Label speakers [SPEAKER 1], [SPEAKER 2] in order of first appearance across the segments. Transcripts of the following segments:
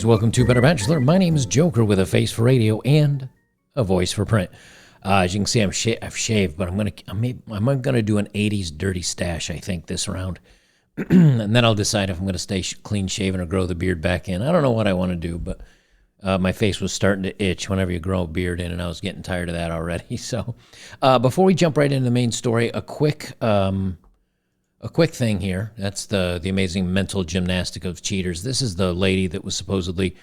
[SPEAKER 1] guys, welcome to Better Bachelor. My name is Joker with a face for radio and a voice for print. As you can see, I've shaved, but I'm gonna do an '80s dirty stash. I think this round, and then I'll decide if I'm gonna stay clean shaven or grow the beard back in. I don't know what I want to do, but my face was starting to itch whenever you grow a beard in, and I was getting tired of that already. So, before we jump right into the main story, a quick thing here. That's the amazing mental gymnastic of cheaters. This is the lady that was supposedly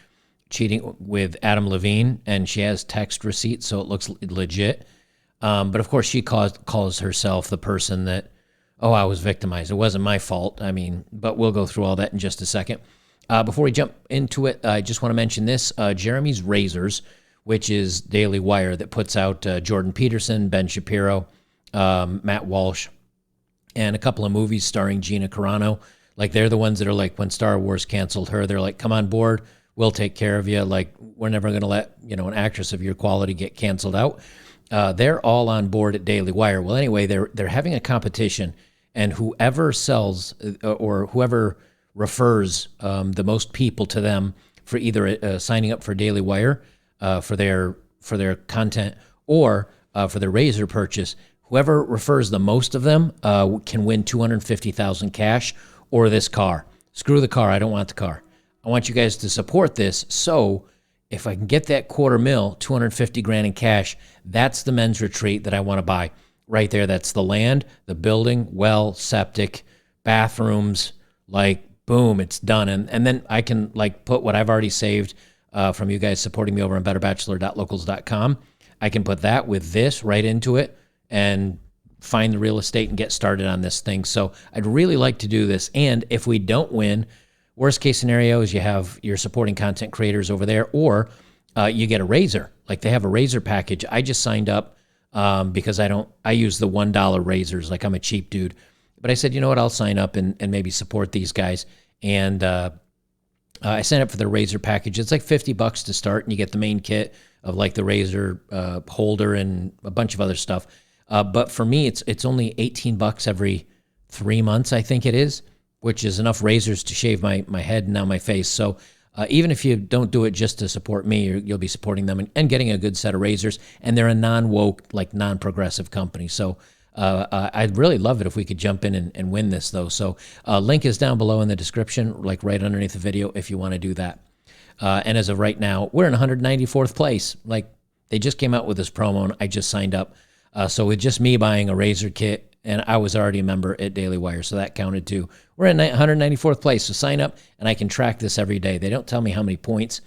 [SPEAKER 1] cheating with Adam Levine, and she has text receipts, so it looks legit. But of course, she calls herself the person that, oh, I was victimized. It wasn't my fault. I mean, but we'll go through all that in just a second. Before we jump into it, I just want to mention this. Jeremy's Razors, which is Daily Wire that puts out Jordan Peterson, Ben Shapiro, Matt Walsh, and a couple of movies starring Gina Carano. Like, they're the ones that are like, when Star Wars canceled her, they're like, come on board, we'll take care of you. Like, we're never going to let, an actress of your quality get canceled out. They're all on board at Daily Wire. Well, anyway, they're having a competition, and whoever sells or whoever refers the most people to them for either signing up for Daily Wire for their content or for their razor purchase, whoever refers the most of them can win $250,000 cash or this car. Screw the car. I don't want the car. I want you guys to support this. So if I can get that $250,000, $250,000 in cash, that's the men's retreat that I want to buy right there. That's the land, the building, well, septic, bathrooms, like, boom, it's done. And then I can like put what I've already saved from you guys supporting me over on betterbachelor.locals.com. I can put that with this right into it and find the real estate and get started on this thing. So I'd really like to do this. And if we don't win, worst case scenario is you have your supporting content creators over there, or you get a razor. Like, they have a razor package. I just signed up because I use the $1 razors. Like, I'm a cheap dude. But I said, you know what, I'll sign up and maybe support these guys. And I signed up for their razor package. It's like $50 to start, and you get the main kit of like the razor holder and a bunch of other stuff. But for me, it's only $18 every 3 months, I think it is, which is enough razors to shave my head and now my face. So even if you don't do it just to support me, you'll be supporting them and getting a good set of razors. And they're a non-woke, like non-progressive company. So I'd really love it if we could jump in and win this, though. So link is down below in the description, like right underneath the video, if you want to do that. And as of right now, we're in 194th place. Like, they just came out with this promo, and I just signed up. So with just me buying a razor kit, and I was already a member at Daily Wire, so that counted too. We're in 194th place, so sign up, and I can track this every day. They don't tell me how many points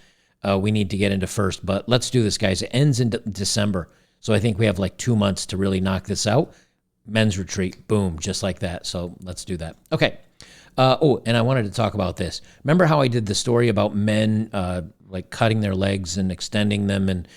[SPEAKER 1] we need to get into first, but let's do this, guys. It ends in December, so I think we have like 2 months to really knock this out. Men's retreat, boom, just like that. So let's do that. Okay. And I wanted to talk about this. Remember how I did the story about men like cutting their legs and extending them, and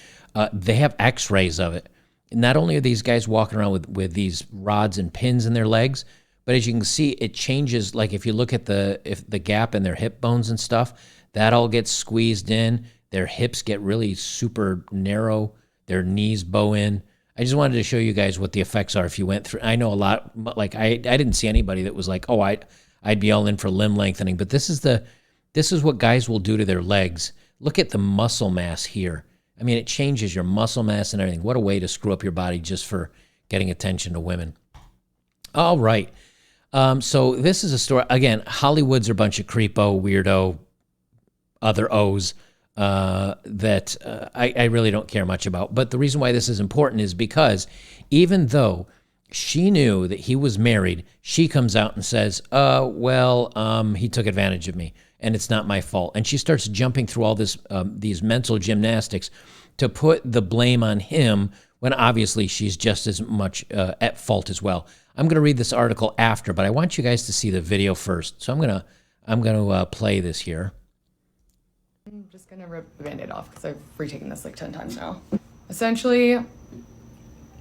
[SPEAKER 1] they have x-rays of it. Not only are these guys walking around with these rods and pins in their legs, but as you can see, it changes. Like, if you look at the gap in their hip bones and stuff, that all gets squeezed in. Their hips get really super narrow. Their knees bow in. I just wanted to show you guys what the effects are if you went through. I know a lot, like I didn't see anybody that was like, oh, I'd be all in for limb lengthening, but this is what guys will do to their legs. Look at the muscle mass here. I mean, it changes your muscle mass and everything. What a way to screw up your body just for getting attention to women. All right. So this is a story. Again, Hollywood's a bunch of creepo, weirdo, other O's that I really don't care much about. But the reason why this is important is because even though she knew that he was married, she comes out and says, he took advantage of me, and it's not my fault. And she starts jumping through all these mental gymnastics to put the blame on him when obviously she's just as much at fault as well. I'm going to read this article after, but I want you guys to see the video first. So I'm going to play this here.
[SPEAKER 2] I'm just going to rip the Band-Aid off because I've retaken this like 10 times now. Essentially,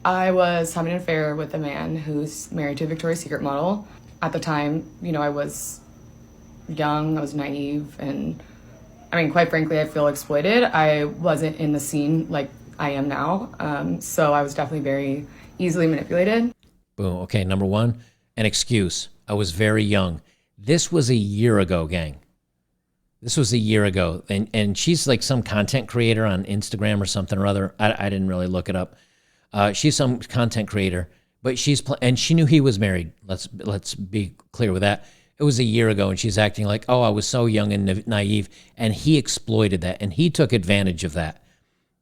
[SPEAKER 2] I was having an affair with a man who's married to a Victoria's Secret model. At the time, I was young, I was naive, and I mean, quite frankly, I feel exploited. I wasn't in the scene like I am now, so I was definitely very easily manipulated.
[SPEAKER 1] Boom. Okay, number one, an excuse. I was very young. This was a year ago, gang. This was a year ago, and she's like some content creator on Instagram or something or other. I didn't really look it up. She's some content creator, but and she knew he was married. Let's be clear with that. It was a year ago, and she's acting like, oh, I was so young and naive, and he exploited that, and he took advantage of that.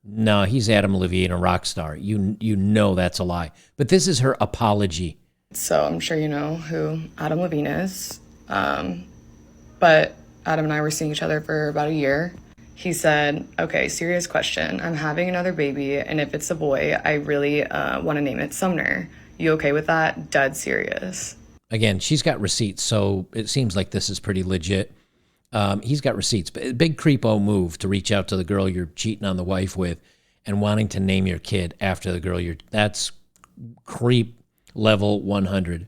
[SPEAKER 1] No, he's Adam Levine, a rock star. You know that's a lie. But this is her apology.
[SPEAKER 2] So I'm sure you know who Adam Levine is. But Adam and I were seeing each other for about a year. He said, okay, serious question. I'm having another baby, and if it's a boy, I really want to name it Sumner. You okay with that? Dead serious.
[SPEAKER 1] Again, she's got receipts, so it seems like this is pretty legit. He's got receipts. But big creepo move to reach out to the girl you're cheating on the wife with and wanting to name your kid after the girl that's creep level 100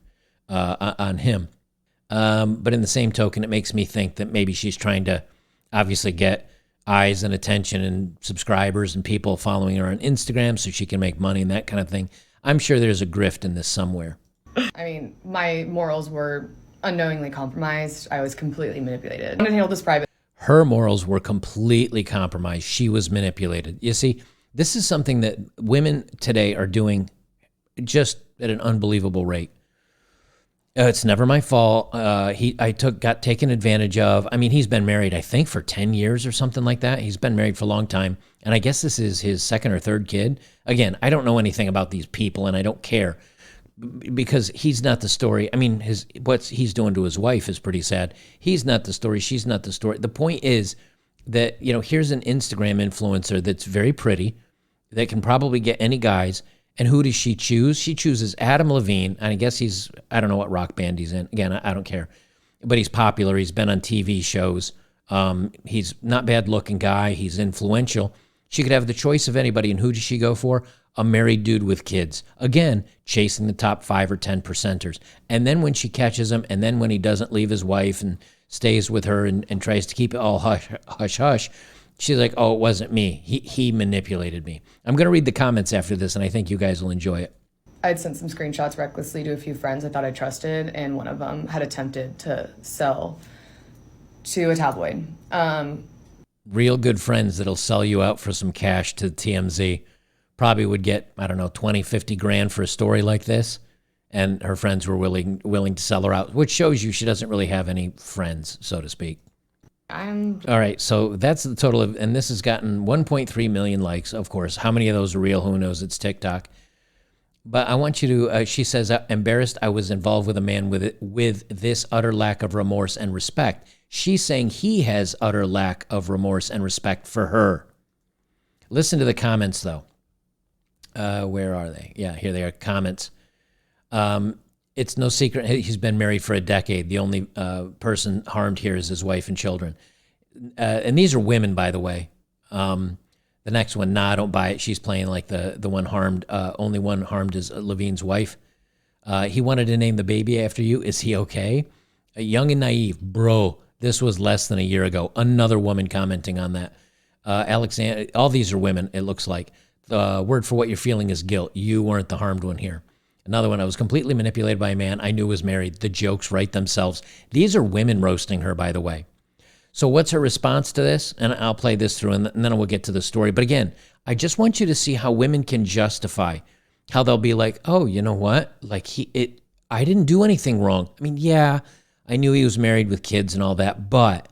[SPEAKER 1] on him. But in the same token, it makes me think that maybe she's trying to obviously get eyes and attention and subscribers and people following her on Instagram so she can make money and that kind of thing. I'm sure there's a grift in this somewhere.
[SPEAKER 2] I mean, my morals were unknowingly compromised. I was completely manipulated. I'm going to handle this private.
[SPEAKER 1] Her morals were completely compromised. She was manipulated. You see, this is something that women today are doing just at an unbelievable rate. It's never my fault. Got taken advantage of. I mean, he's been married, I think, for 10 years or something like that. He's been married for a long time. And I guess this is his second or third kid. Again, I don't know anything about these people, and I don't care because he's not the story. I mean, what he's doing to his wife is pretty sad. He's not the story. She's not the story. The point is that, here's an Instagram influencer that's very pretty, that can probably get any guys. And who does she choose? She chooses Adam Levine. And I guess I don't know what rock band he's in. Again, I don't care. But he's popular. He's been on TV shows. He's not bad looking guy. He's influential. She could have the choice of anybody. And who does she go for? A married dude with kids. Again, chasing the top 5 or 10 percenters. And then when she catches him, and then when he doesn't leave his wife and stays with her and tries to keep it all hush, hush, hush, she's like, oh, it wasn't me. He manipulated me. I'm going to read the comments after this, and I think you guys will enjoy it.
[SPEAKER 2] I'd sent some screenshots recklessly to a few friends I thought I trusted, and one of them had attempted to sell to a tabloid.
[SPEAKER 1] Real good friends that'll sell you out for some cash to TMZ. Probably would get, I don't know, 20, 50 grand for a story like this. And her friends were willing to sell her out, which shows you she doesn't really have any friends, so to speak. All right, so that's the total of, and this has gotten 1.3 million likes, of course. How many of those are real? Who knows? It's TikTok. But I want you to, she says, embarrassed I was involved with a man with this utter lack of remorse and respect. She's saying he has utter lack of remorse and respect for her. Listen to the comments, though. Where are they? Yeah, here they are, comments. It's no secret he's been married for a decade. The only person harmed here is his wife and children. And these are women, by the way. The next one, nah, I don't buy it. She's playing like the one harmed. Only one harmed is Levine's wife. He wanted to name the baby after you. Is he okay? Young and naive. Bro, this was less than a year ago. Another woman commenting on that. Alexander, all these are women, it looks like. The word for what you're feeling is guilt. You weren't the harmed one here. Another one, I was completely manipulated by a man I knew was married. The jokes write themselves. These are women roasting her, by the way. So what's her response to this? And I'll play this through, and then we'll get to the story. But again, I just want you to see how women can justify, how they'll be like, oh, you know what? Like, I didn't do anything wrong. I mean, yeah, I knew he was married with kids and all that, but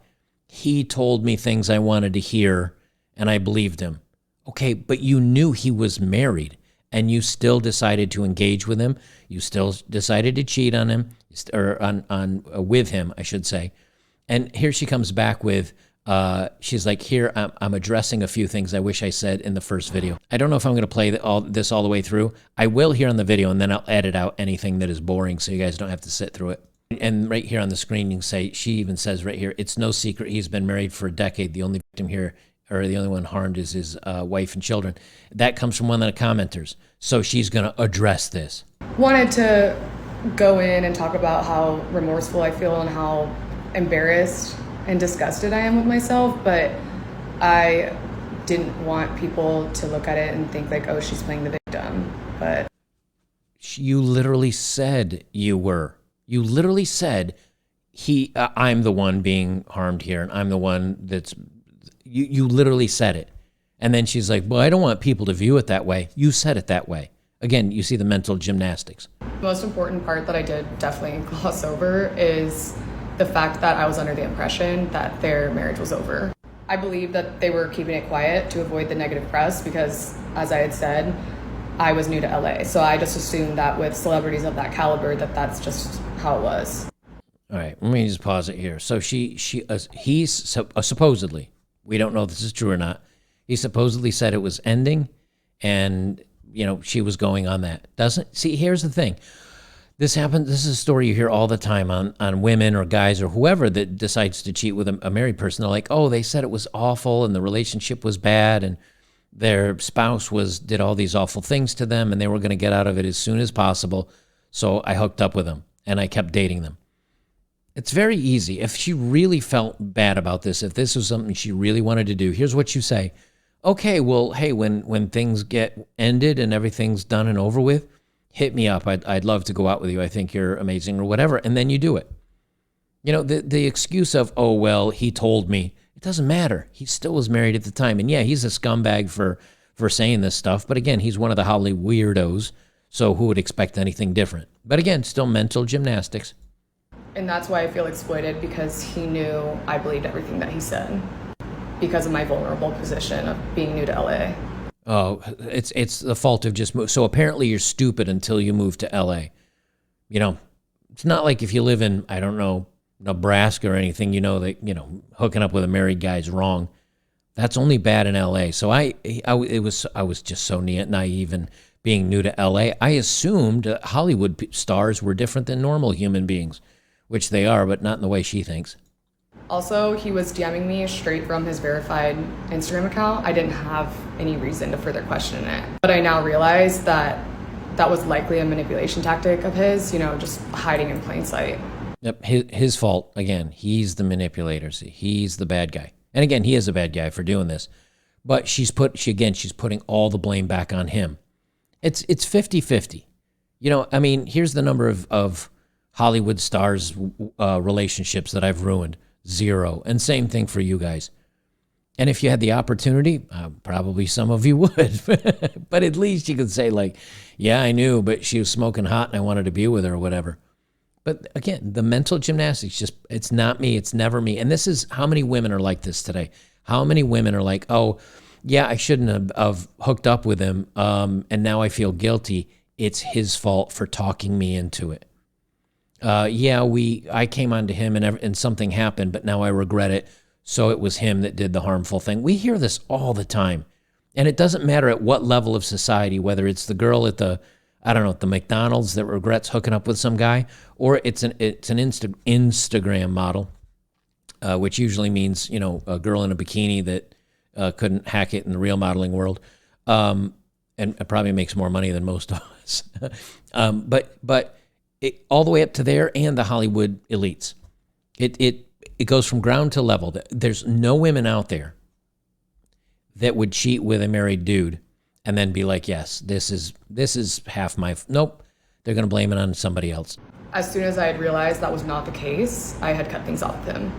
[SPEAKER 1] he told me things I wanted to hear, and I believed him. Okay, but you knew he was married, and you still decided to engage with him. You still decided to cheat on him, or with him, I should say. And here she comes back with, she's like, here, I'm addressing a few things I wish I said in the first video. I don't know if I'm going to play this all the way through. I will here on the video, and then I'll edit out anything that is boring so you guys don't have to sit through it. And right here on the screen, you can say, she even says right here, it's no secret he's been married for a decade. The only victim here, or the only one harmed, is his wife and children. That comes from one of the commenters. So she's going to address this.
[SPEAKER 2] Wanted to go in and talk about how remorseful I feel and how embarrassed and disgusted I am with myself, but I didn't want people to look at it and think like, oh, she's playing the victim. But
[SPEAKER 1] you literally said you were. You literally said I'm the one being harmed here, and I'm the one that's, you literally said it. And then she's like, well, I don't want people to view it that way. You said it that way. Again, you see the mental gymnastics.
[SPEAKER 2] The most important part that I did definitely gloss over is the fact that I was under the impression that their marriage was over. I believe that they were keeping it quiet to avoid the negative press because, as I had said, I was new to LA. So I just assumed that with celebrities of that caliber, that that's just how it was.
[SPEAKER 1] All right, let me just pause it here. So he's supposedly, we don't know if this is true or not, he supposedly said it was ending, and she was going on that. Here's the thing. This happens. This is a story you hear all the time on women or guys or whoever that decides to cheat with a married person. They're like, oh, they said it was awful and the relationship was bad and their spouse did all these awful things to them and they were going to get out of it as soon as possible. So I hooked up with them and I kept dating them. It's very easy. If she really felt bad about this, if this was something she really wanted to do, here's what you say. Okay, well, hey, when things get ended and everything's done and over with, hit me up. I'd love to go out with you. I think you're amazing or whatever. And then you do it. The excuse of, oh, well, he told me. It doesn't matter. He still was married at the time. And yeah, he's a scumbag for saying this stuff. But again, he's one of the Holly weirdos. So who would expect anything different? But again, still mental gymnastics.
[SPEAKER 2] And that's why I feel exploited, because he knew I believed everything that he said because of my vulnerable position of being new to LA.
[SPEAKER 1] Oh, it's the fault of just move. So apparently you're stupid until you move to LA. It's not like if you live in, I don't know, Nebraska or anything, that, hooking up with a married guy is wrong. That's only bad in LA. So I was just so naive and being new to LA. I assumed Hollywood stars were different than normal human beings, which they are, but not in the way she thinks.
[SPEAKER 2] Also, he was DMing me straight from his verified Instagram account. I didn't have any reason to further question it. But I now realize that that was likely a manipulation tactic of his, just hiding in plain sight.
[SPEAKER 1] Yep, his fault. Again, he's the manipulator. See, he's the bad guy. And again, he is a bad guy for doing this. But she's putting all the blame back on him. It's 50-50. Here's the number of Hollywood stars relationships that I've ruined. 0. And same thing for you guys. And if you had the opportunity, probably some of you would. But at least you could say, like, yeah, I knew, but she was smoking hot and I wanted to be with her or whatever. But again, the mental gymnastics, it's not me. It's never me. And this is how many women are like this today. How many women are like, oh, yeah, I shouldn't have hooked up with him. And now I feel guilty. It's his fault for talking me into it. I came onto him and something happened, but now I regret it. So it was him that did the harmful thing. We hear this all the time. And it doesn't matter at what level of society, whether it's the girl at the McDonald's that regrets hooking up with some guy, or it's an Instagram model, which usually means, a girl in a bikini that couldn't hack it in the real modeling world. And it probably makes more money than most of us. But all the way up to there and the Hollywood elites. It goes from ground to level. There's no women out there that would cheat with a married dude and then be like, yes, this is half my... Nope, they're going to blame it on somebody else.
[SPEAKER 2] As soon as I had realized that was not the case, I had cut things off with him.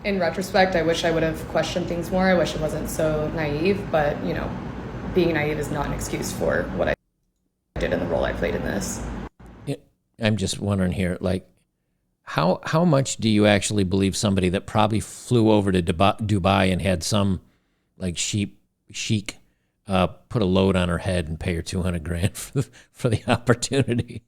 [SPEAKER 2] In retrospect, I wish I would have questioned things more. I wish it wasn't so naive, but, being naive is not an excuse for what I did in the role I played in this.
[SPEAKER 1] I'm just wondering here, like, how much do you actually believe somebody that probably flew over to Dubai and had some, like, sheik put a load on her head and pay her $200,000 for the opportunity?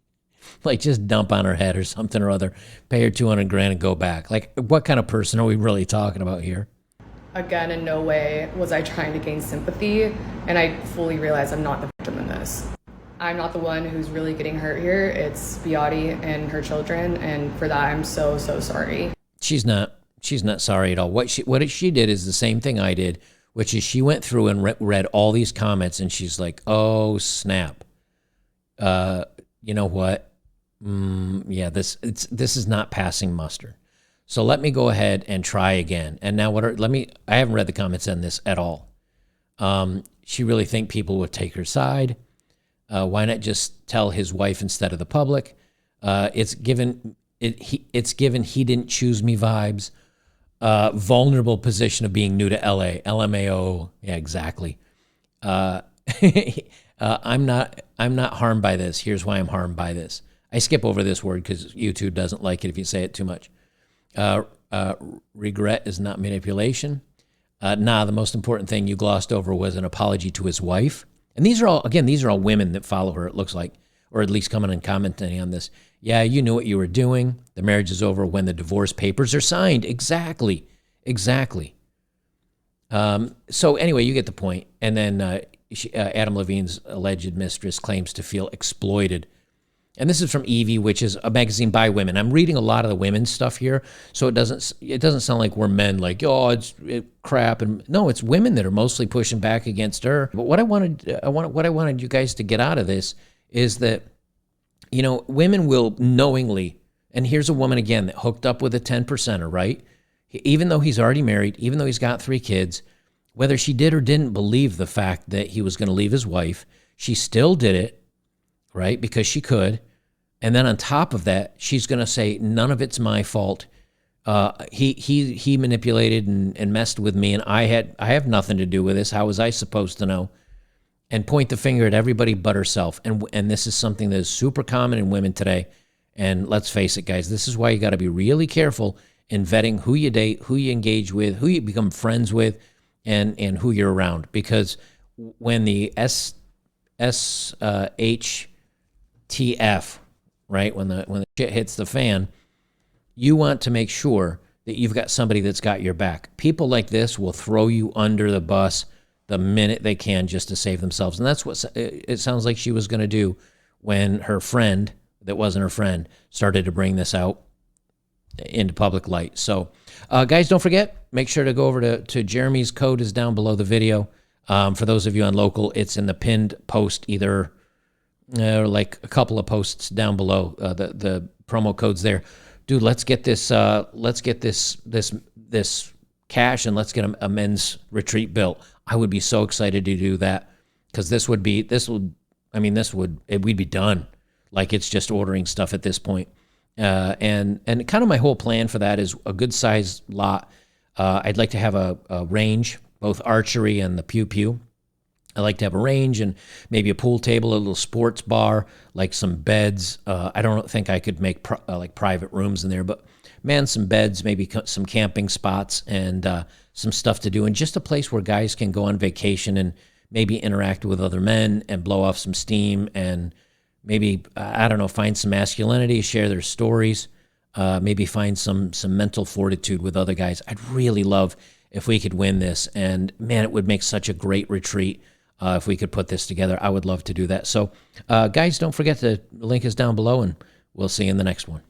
[SPEAKER 1] Like, just dump on her head or something or other, pay her $200,000 and go back. Like, what kind of person are we really talking about here?
[SPEAKER 2] Again, in no way was I trying to gain sympathy, and I fully realize I'm not the victim in this. I'm not the one who's really getting hurt here. It's Beati and her children, and for that, I'm so, so sorry. She's not sorry at all. What she did is the same thing I did, which is she went through and read all these comments, and she's like, oh, snap. You know what? This is not passing muster. So let me go ahead and try again. And now I haven't read the comments on this at all. She really think people would take her side. Why not just tell his wife instead of the public? It's given
[SPEAKER 1] it's given he didn't choose me vibes. Vulnerable position of being new to LA. LMAO. Yeah, exactly. I'm not harmed by this. Here's why I'm harmed by this. I skip over this word because YouTube doesn't like it if you say it too much. Regret is not manipulation. The most important thing you glossed over was an apology to his wife. And these are all women that follow her, it looks like, or at least coming and commenting on this. Yeah, you knew what you were doing. The marriage is over when the divorce papers are signed. Exactly. So anyway, you get the point. And then Adam Levine's alleged mistress claims to feel exploited. And this is from Evie, which is a magazine by women. I'm reading a lot of the women's stuff here, so it doesn't sound like we're men like, oh, it's crap. And no, it's women that are mostly pushing back against her. But what I wanted you guys to get out of this is that, you know, women will knowingly, and here's a woman again that hooked up with a 10%er, right? Even though he's already married, even though he's got 3 kids, whether she did or didn't believe the fact that he was going to leave his wife, she still did it, right? Because she could. And then on top of that, she's going to say, none of it's my fault. He manipulated and messed with me, and I have nothing to do with this. How was I supposed to know? And point the finger at everybody but herself. And this is something that is super common in women today. And let's face it, guys, this is why you got to be really careful in vetting who you date, who you engage with, who you become friends with, and who you're around. Because when the SHTF, right, when the shit hits the fan, you want to make sure that you've got somebody that's got your back. People like this will throw you under the bus the minute they can just to save themselves. And that's what it sounds like she was going to do when her friend that wasn't her friend started to bring this out into public light. So guys, don't forget, make sure to go over to Jeremy's code is down below the video. For those of you on local, it's in the pinned post, either like a couple of posts down below. The promo code's there. Dude, let's get this cash and let's get a men's retreat built. I would be so excited to do that, because we'd be done. Like, it's just ordering stuff at this point. And kind of my whole plan for that is a good size lot. I'd like to have a range, both archery and the pew. I like to have a range and maybe a pool table, a little sports bar, like some beds. I don't think I could make like private rooms in there, but man, some beds, maybe some camping spots, and some stuff to do, and just a place where guys can go on vacation and maybe interact with other men and blow off some steam, and maybe, I don't know, find some masculinity, share their stories, maybe find some mental fortitude with other guys. I'd really love if we could win this, and man, it would make such a great retreat if we could put this together. I would love to do that. So guys, don't forget, the link is down below, and we'll see you in the next one.